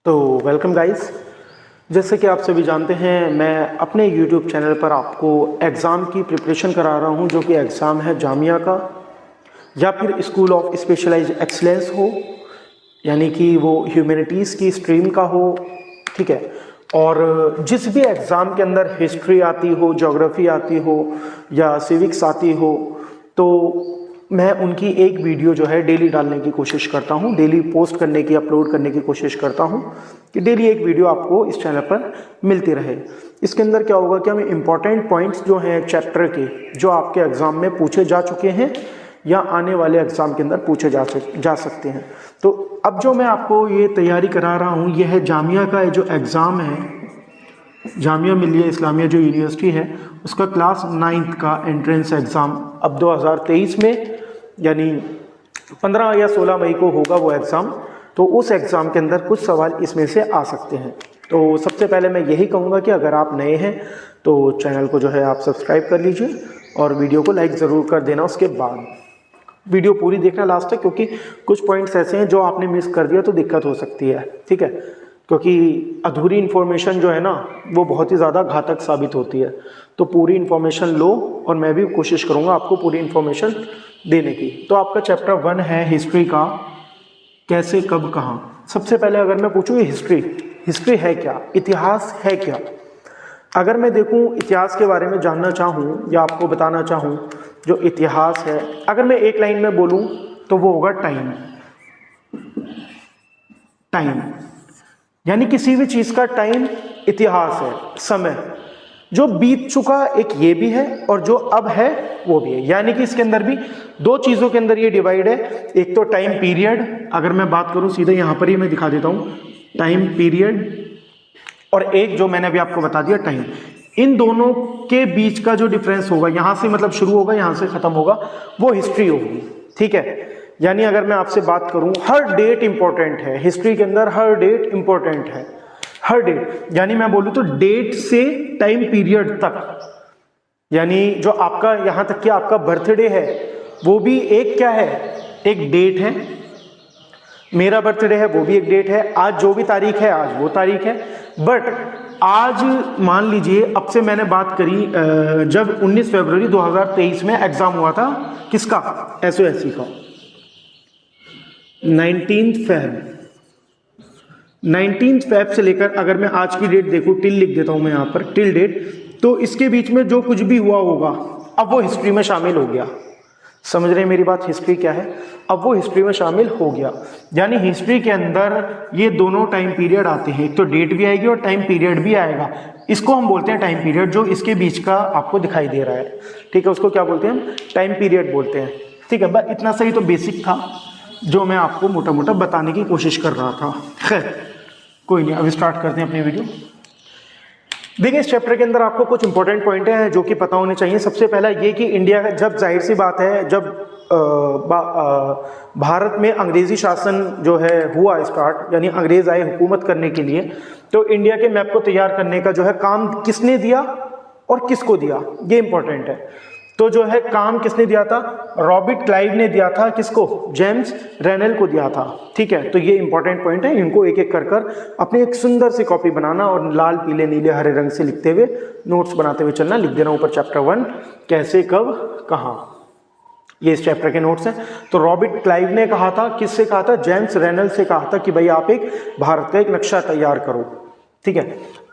तो welcome guys. जैसे कि आप सभी जानते हैं, मैं अपने YouTube चैनल पर आपको एग्ज़ाम की प्रिपरेशन करा रहा हूं, जो कि एग्ज़ाम है जामिया का या फिर स्कूल ऑफ स्पेशलाइज्ड एक्सीलेंस हो, यानी कि वो ह्यूमैनिटीज़ की स्ट्रीम का हो। ठीक है। और जिस भी एग्ज़ाम के अंदर हिस्ट्री आती हो, ज्योग्राफी आती हो या सिविक्स आती हो, तो मैं उनकी एक वीडियो जो है डेली डालने की कोशिश करता हूं, डेली पोस्ट करने की, अपलोड करने की कोशिश करता हूं कि डेली एक वीडियो आपको इस चैनल पर मिलती रहे। इसके अंदर क्या होगा कि हम इम्पॉर्टेंट पॉइंट्स जो हैं चैप्टर के, जो आपके एग्ज़ाम में पूछे जा चुके हैं या आने वाले एग्ज़ाम के अंदर पूछे जा सकते हैं। तो अब जो मैं आपको ये तैयारी करा रहा हूँ, ये है जामिया का जो एग्ज़ाम है, जामिया मिलिया इस्लामिया जो यूनिवर्सिटी है, उसका क्लास 9th का एंट्रेंस एग्ज़ाम अब 2023 में, यानी 15 या 16 मई को होगा वो एग्ज़ाम। तो उस एग्ज़ाम के अंदर कुछ सवाल इसमें से आ सकते हैं। तो सबसे पहले मैं यही कहूँगा कि अगर आप नए हैं तो चैनल को जो है आप सब्सक्राइब कर लीजिए और वीडियो को लाइक ज़रूर कर देना। उसके बाद वीडियो पूरी देखना लास्ट तक, क्योंकि कुछ पॉइंट्स ऐसे हैं जो आपने मिस कर दिया तो दिक्कत हो सकती है। ठीक है, क्योंकि अधूरी इन्फॉर्मेशन जो है ना, वो बहुत ही ज़्यादा घातक साबित होती है। तो पूरी इन्फॉर्मेशन लो, और मैं भी कोशिश करूँगा आपको पूरी इन्फॉर्मेशन देने की। तो आपका चैप्टर 1 है हिस्ट्री का, कैसे कब कहाँ। सबसे पहले अगर मैं पूछूँ ये हिस्ट्री है क्या, इतिहास है क्या। अगर मैं देखूँ इतिहास के बारे में जानना चाहूँ या आपको बताना चाहूँ, जो इतिहास है, अगर मैं एक लाइन में बोलूँ तो वो होगा टाइम। यानी किसी भी चीज़ का टाइम इतिहास है, समय जो बीत चुका, एक ये भी है और जो अब है वो भी है। यानी कि इसके अंदर भी दो चीज़ों के अंदर ये डिवाइड है। एक तो टाइम पीरियड, अगर मैं बात करूं सीधे यहाँ पर ही मैं दिखा देता हूँ, टाइम पीरियड, और एक जो मैंने अभी आपको बता दिया टाइम। इन दोनों के बीच का जो डिफरेंस होगा, यहाँ से मतलब शुरू होगा, यहाँ से खत्म होगा, वो हिस्ट्री होगी। ठीक है। यानी अगर मैं आपसे बात करूं, हर डेट इंपॉर्टेंट है हिस्ट्री के अंदर, हर डेट इंपॉर्टेंट है, हर डेट। यानी मैं बोलूं तो डेट से टाइम पीरियड तक, यानी जो आपका यहां तक कि आपका बर्थडे है वो भी एक क्या है, एक डेट है। मेरा बर्थडे है वो भी एक डेट है। आज जो भी तारीख है आज वो तारीख है। बट आज मान लीजिए, अब से मैंने बात करी जब 19 फरवरी 2023 में एग्जाम हुआ था, किसका, SOSC का, 19 फेब से लेकर, अगर मैं आज की डेट देखूं, टिल लिख देता हूं मैं यहां पर, टिल डेट, तो इसके बीच में जो कुछ भी हुआ होगा अब वो हिस्ट्री में शामिल हो गया। समझ रहे हैं मेरी बात, हिस्ट्री क्या है, अब वो हिस्ट्री में शामिल हो गया। यानी हिस्ट्री के अंदर ये दोनों टाइम पीरियड आते हैं, एक तो डेट भी आएगी और टाइम पीरियड भी आएगा। इसको हम बोलते हैं टाइम पीरियड, जो इसके बीच का आपको दिखाई दे रहा है। ठीक है, उसको क्या बोलते हैं हम, टाइम पीरियड बोलते हैं। ठीक है, बस इतना सही तो बेसिक था जो मैं आपको मोटा मोटा बताने की कोशिश कर रहा था। खैर कोई नहीं, अभी स्टार्ट करते हैं अपनी वीडियो। देखिए, इस चैप्टर के अंदर आपको कुछ इंपॉर्टेंट पॉइंट हैं जो कि पता होने चाहिए। सबसे पहला ये कि इंडिया, जब जाहिर सी बात है, जब भारत में अंग्रेजी शासन जो है हुआ स्टार्ट, यानी अंग्रेज आए हुकूमत करने के लिए, तो इंडिया के मैप को तैयार करने का जो है काम किसने दिया और किसको दिया, ये इंपॉर्टेंट है। तो जो है काम किसने दिया था, रॉबर्ट क्लाइव ने दिया था। किसको, जेम्स रेनल को दिया था। ठीक है, तो ये इंपॉर्टेंट पॉइंट है, इनको एक एक कर कर अपनी एक सुंदर सी कॉपी बनाना और लाल पीले नीले हरे रंग से लिखते हुए, नोट्स बनाते हुए चलना। लिख देना ऊपर चैप्टर 1 कैसे कब कहाँ, ये इस चैप्टर के नोट्स हैं। तो रॉबर्ट क्लाइव ने कहा था, किससे कहा था, जेम्स रेनल से कहा था कि भाई आप एक भारत का एक नक्शा तैयार करो। ठीक है।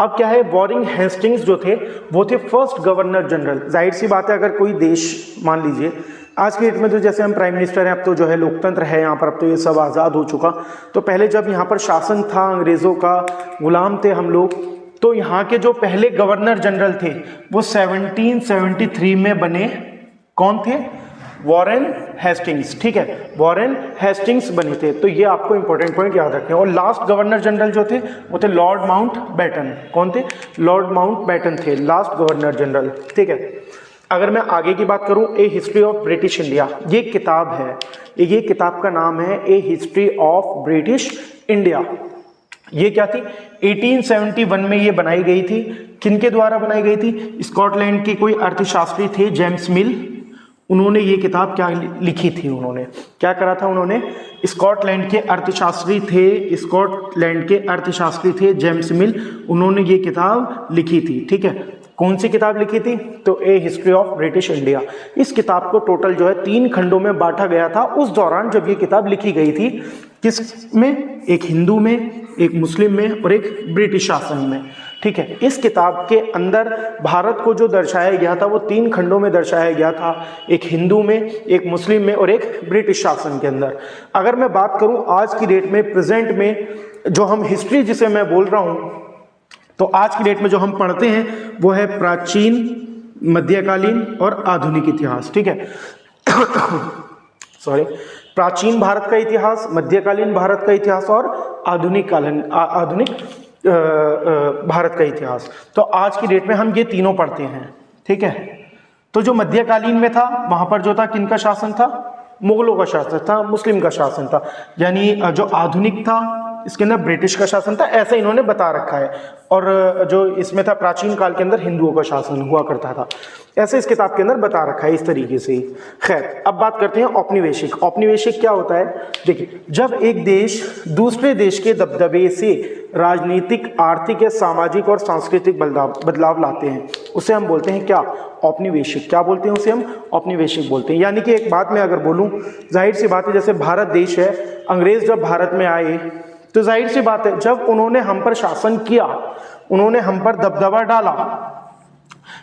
अब क्या है, वॉरेन हेस्टिंग्स जो थे वो थे फर्स्ट गवर्नर जनरल। जाहिर सी बात है, अगर कोई देश, मान लीजिए आज की डेट में तो जैसे हम प्राइम मिनिस्टर हैं, अब तो जो है लोकतंत्र है यहाँ पर, अब तो ये सब आज़ाद हो चुका। तो पहले जब यहाँ पर शासन था, अंग्रेज़ों का गुलाम थे हम लोग, तो यहाँ के जो पहले गवर्नर जनरल थे वो 1773 में बने। कौन थे, वॉरेन हेस्टिंग्स। ठीक है, वॉरेन हेस्टिंग्स बने थे। तो ये आपको इंपॉर्टेंट पॉइंट याद रखने हैं। और लास्ट गवर्नर जनरल जो थे वो थे लॉर्ड माउंटबेटन। कौन थे, लॉर्ड माउंटबेटन थे लास्ट गवर्नर जनरल। ठीक है, अगर मैं आगे की बात करूं, ए हिस्ट्री ऑफ ब्रिटिश इंडिया, ये किताब है, ये किताब का नाम है a history of British India. ये क्या थी, 1871 में ये बनाई गई थी। किनके द्वारा बनाई गई थी, स्कॉटलैंड के कोई अर्थशास्त्री थे जेम्स मिल, उन्होंने ये किताब क्या लिखी थी, उन्होंने क्या करा था, उन्होंने स्कॉटलैंड के अर्थशास्त्री थे जेम्स मिल, उन्होंने ये किताब लिखी थी। ठीक है, कौन सी किताब लिखी थी? तो ए हिस्ट्री ऑफ ब्रिटिश इंडिया। इस किताब को टोटल जो है 3 खंडों में बांटा गया था उस दौरान जब ये किताब लिखी गई थी। किस में? एक हिंदू में, एक मुस्लिम में और एक ब्रिटिश शासन में। ठीक है, इस किताब के अंदर भारत को जो दर्शाया गया था वो 3 खंडों में दर्शाया गया था, एक हिंदू में, एक मुस्लिम में और एक ब्रिटिश शासन के अंदर। अगर मैं बात करूं आज की डेट में, प्रेजेंट में जो हम हिस्ट्री जिसे मैं बोल रहा हूं, तो आज की डेट में जो हम पढ़ते हैं वो है प्राचीन, मध्यकालीन और आधुनिक इतिहास। ठीक है सॉरी, प्राचीन भारत का इतिहास, मध्यकालीन भारत का इतिहास और आधुनिक भारत का इतिहास। तो आज की डेट में हम ये तीनों पढ़ते हैं। ठीक है, तो जो मध्यकालीन में था वहां पर जो था किनका शासन था? मुगलों का शासन था, मुस्लिम का शासन था। यानी जो आधुनिक था इसके अंदर ब्रिटिश का शासन था, ऐसा इन्होंने बता रखा है। और जो इसमें था प्राचीन काल के अंदर हिंदुओं का शासन हुआ करता था, ऐसे इस किताब के अंदर बता रखा है इस तरीके से ही। खैर, अब बात करते हैं औपनिवेशिक। औपनिवेशिक क्या होता है? देखिए, जब एक देश दूसरे देश के दबदबे से राजनीतिक, आर्थिक या सामाजिक और सांस्कृतिक बदलाव लाते हैं, उसे हम बोलते हैं क्या? औपनिवेशिक। क्या बोलते हैं? उसे हम औपनिवेशिक बोलते हैं। यानी कि एक बात मैं अगर बोलूं, जाहिर सी बात है, जैसे भारत देश है, अंग्रेज जब भारत में आए तो जाहिर सी बात है जब उन्होंने हम पर शासन किया, उन्होंने हम पर दबदबा डाला,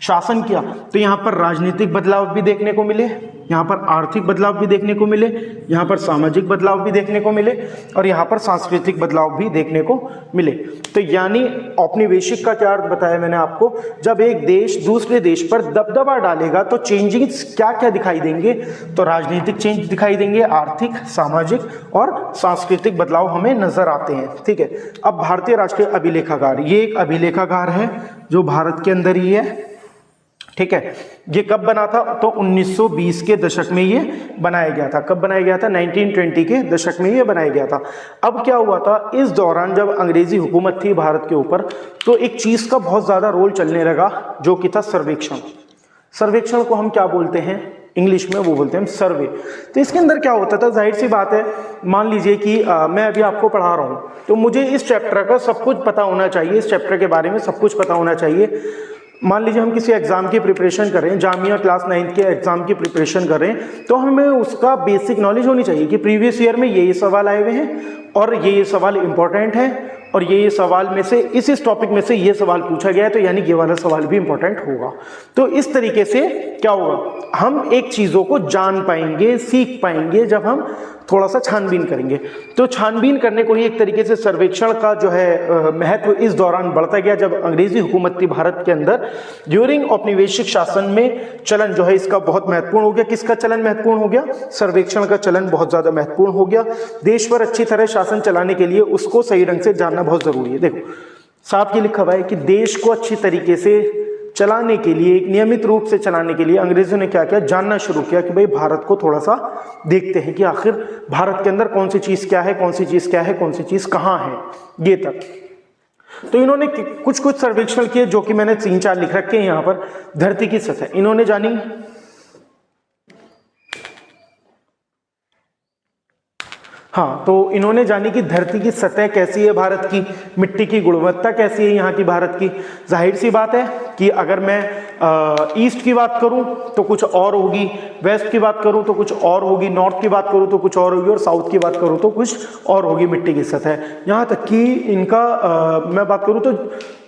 शासन किया, तो यहाँ पर राजनीतिक बदलाव भी देखने को मिले, यहाँ पर आर्थिक बदलाव भी देखने को मिले, यहाँ पर सामाजिक बदलाव भी देखने को मिले और यहाँ पर सांस्कृतिक बदलाव भी देखने को मिले। तो यानी औपनिवेशिक का क्या अर्थ बताया मैंने आपको? जब एक देश दूसरे देश पर दबदबा डालेगा तो चेंजिंग्स क्या क्या दिखाई देंगे? तो राजनीतिक चेंज दिखाई देंगे, आर्थिक, सामाजिक और सांस्कृतिक बदलाव हमें नजर आते हैं। ठीक है, अब भारतीय राष्ट्रीय अभिलेखागार, ये एक अभिलेखागार है जो भारत के अंदर ही है। ठीक है, ये कब बना था? तो 1920 के दशक में ये बनाया गया था। कब बनाया गया था? 1920 के दशक में ये बनाया गया था। अब क्या हुआ था, इस दौरान जब अंग्रेजी हुकूमत थी भारत के ऊपर, तो एक चीज का बहुत ज्यादा रोल चलने लगा जो कि था सर्वेक्षण। सर्वेक्षण को हम क्या बोलते हैं? इंग्लिश में वो बोलते हैं सर्वे। तो इसके अंदर क्या होता था? जाहिर सी बात है, मान लीजिए कि मैं अभी आपको पढ़ा रहा हूँ, तो मुझे इस चैप्टर का सब कुछ पता होना चाहिए, इस चैप्टर के बारे में सब कुछ पता होना चाहिए। मान लीजिए हम किसी एग्जाम की प्रिपरेशन कर रहे हैं, जामिया क्लास 9 के एग्जाम की प्रिपरेशन कर रहे हैं, तो हमें उसका बेसिक नॉलेज होनी चाहिए कि प्रीवियस ईयर में ये सवाल आए हुए हैं और ये सवाल इंपॉर्टेंट है और ये सवाल में से इस टॉपिक में से ये सवाल पूछा गया है, तो यानी ये वाला सवाल भी इंपॉर्टेंट होगा। तो इस तरीके से क्या होगा, हम एक चीज़ों को जान पाएंगे, सीख पाएंगे जब हम थोड़ा सा छानबीन करेंगे। तो छानबीन करने को ही एक तरीके से सर्वेक्षण का जो है महत्व इस दौरान बढ़ता गया जब अंग्रेजी हुकूमत थी भारत के अंदर। ड्यूरिंग औपनिवेशिक शासन में चलन जो है इसका बहुत महत्वपूर्ण हो गया। किसका चलन महत्वपूर्ण हो गया? सर्वेक्षण का चलन बहुत ज्यादा महत्वपूर्ण हो गया। देश पर अच्छी तरह शासन चलाने के लिए उसको सही ढंग से जानना बहुत जरूरी है। देखो, साफ ये लिखा हुआ है कि देश को अच्छी तरीके से चलाने के लिए, एक नियमित रूप से चलाने के लिए अंग्रेजों ने क्या किया? जानना शुरू किया कि भाई भारत को थोड़ा सा देखते हैं कि आखिर भारत के अंदर कौन सी चीज क्या है, कौन सी चीज क्या है, कौन सी चीज कहाँ है, ये तक। तो इन्होंने कुछ सर्वेक्षण किए जो कि मैंने 3-4 लिख रखे हैं यहाँ पर। धरती की सतह इन्होंने जानी, हाँ, तो इन्होंने जानी कि धरती की सतह कैसी है भारत की, मिट्टी की गुणवत्ता कैसी है यहाँ की भारत की। जाहिर सी बात है कि अगर मैं ईस्ट की बात करूं तो कुछ और होगी, वेस्ट की बात करूं तो कुछ और होगी, नॉर्थ की बात करूं तो कुछ और होगी और साउथ की बात करूं तो कुछ और होगी मिट्टी की सतह। यहाँ तक कि इनका मैं बात करूं तो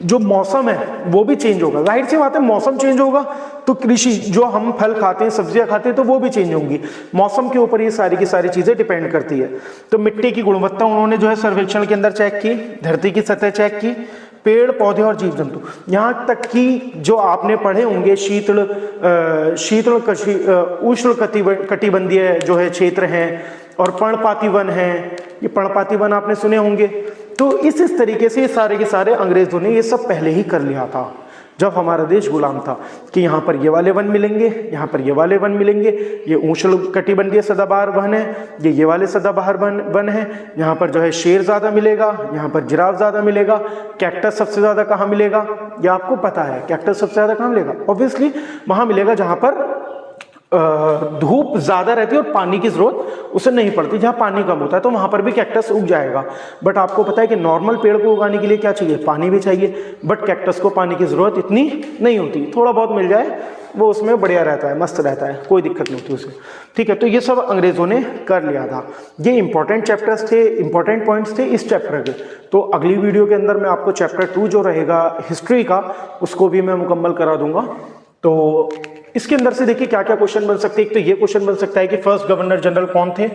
जो मौसम है वो भी चेंज होगा। जाहिर सी बात है, मौसम चेंज होगा तो कृषि, जो हम फल खाते हैं, सब्जियां खाते हैं, तो वो भी चेंज होंगी। मौसम के ऊपर ये सारी की सारी चीजें डिपेंड करती है। तो मिट्टी की गुणवत्ता उन्होंने जो है सर्वेक्षण के अंदर चेक की, धरती की सतह चेक की, पेड़ पौधे और जीव जंतु, यहाँ तक कि जो आपने पढ़े होंगे उष्ण कटिबंधीय जो है क्षेत्र हैं और पर्णपाती वन हैं, ये पर्णपाती वन आपने सुने होंगे। तो इस तरीके से सारे के सारे अंग्रेजों ने ये सब पहले ही कर लिया था जब हमारा देश गुलाम था, कि यहाँ पर ये वाले वन मिलेंगे, यहाँ पर ये वाले वन मिलेंगे, ये उष्ण कटिबंधीय सदाबहार वन है, ये वाले सदाबहार वन है, यहाँ पर जो है शेर ज़्यादा मिलेगा, यहाँ पर जिराफ ज़्यादा मिलेगा, कैक्टस सबसे ज़्यादा कहाँ मिलेगा, ये आपको पता है। कैक्टस सबसे ज़्यादा कहाँ मिलेगा? ऑब्वियसली वहाँ मिलेगा जहाँ पर धूप ज़्यादा रहती है और पानी की ज़रूरत उसे नहीं पड़ती, जहाँ पानी कम होता है तो वहाँ पर भी कैक्टस उग जाएगा। बट आपको पता है कि नॉर्मल पेड़ को उगाने के लिए क्या चाहिए, पानी भी चाहिए, बट कैक्टस को पानी की ज़रूरत इतनी नहीं होती, थोड़ा बहुत मिल जाए वो उसमें बढ़िया रहता है, मस्त रहता है, कोई दिक्कत नहीं होती उसे। ठीक है, तो ये सब अंग्रेज़ों ने कर लिया था। ये इंपॉर्टेंट चैप्टर्स थे, इंपॉर्टेंट पॉइंट्स थे इस चैप्टर के। तो अगली वीडियो के अंदर मैं आपको चैप्टर 2 जो रहेगा हिस्ट्री का, उसको भी मैं मुकम्मल करा दूंगा। तो इसके अंदर से देखिए क्या क्या क्वेश्चन बन सकते हैं। एक तो ये क्वेश्चन बन सकता है कि फर्स्ट गवर्नर जनरल कौन थे,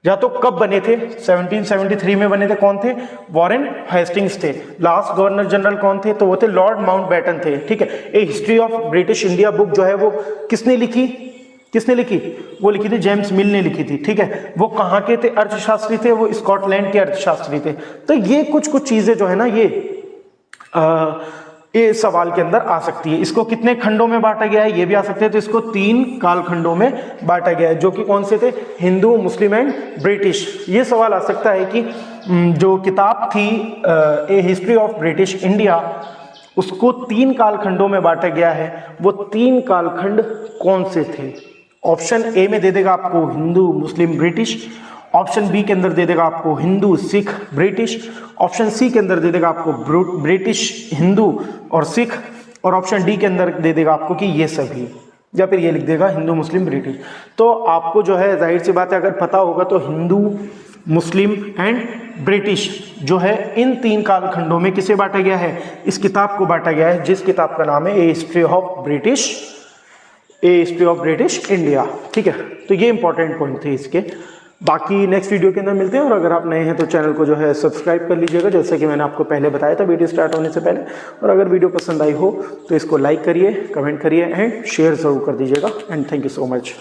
या तो कब बने थे, 1773 में बने थे, कौन थे, वॉरेन हेस्टिंग्स थे। लास्ट गवर्नर जनरल कौन थे, तो वो थे लॉर्ड माउंटबेटन थे। ठीक है, a history of British India book जो है वो किसने लिखी, वो लिखी थी जेम्स मिल ने लिखी थी। ठीक है, वो कहाँ के थे, अर्थशास्त्री थे, वो स्कॉटलैंड के अर्थशास्त्री थे। तो ये कुछ चीजें जो है ना ये सवाल के अंदर आ सकती है। इसको कितने खंडों में बांटा गया है, ये भी आ सकते हैं। तो इसको 3 कालखंडों में बांटा गया है, जो कि कौन से थे, हिंदू, मुस्लिम एंड ब्रिटिश। ये सवाल आ सकता है कि जो किताब थी ए हिस्ट्री ऑफ ब्रिटिश इंडिया, उसको 3 कालखंडों में बांटा गया है, वो 3 कालखंड कौन से थे। ऑप्शन ए में दे देगा आपको Hindu, Muslim, British. Option B के अंदर दे देगा आपको Hindu, Sikh, British. Option C के अंदर दे देगा आपको ब्रिटिश, हिंदू और सिख। और ऑप्शन डी के अंदर दे देगा आपको कि ये सभी, या फिर ये लिख देगा हिंदू, मुस्लिम, ब्रिटिश। तो आपको जो है जाहिर सी बात है, अगर पता होगा तो हिंदू, मुस्लिम एंड ब्रिटिश जो है इन 3 कालखंडों में किसे बांटा गया है, इस किताब को बांटा गया है, जिस किताब का नाम है a history of British India. ठीक है, तो ये इंपॉर्टेंट पॉइंट थे इसके। बाकी नेक्स्ट वीडियो के अंदर मिलते हैं। और अगर आप नए हैं तो चैनल को जो है सब्सक्राइब कर लीजिएगा, जैसे कि मैंने आपको पहले बताया था वीडियो स्टार्ट होने से पहले। और अगर वीडियो पसंद आई हो तो इसको लाइक करिए, कमेंट करिए एंड शेयर ज़रूर कर दीजिएगा। And thank you so much.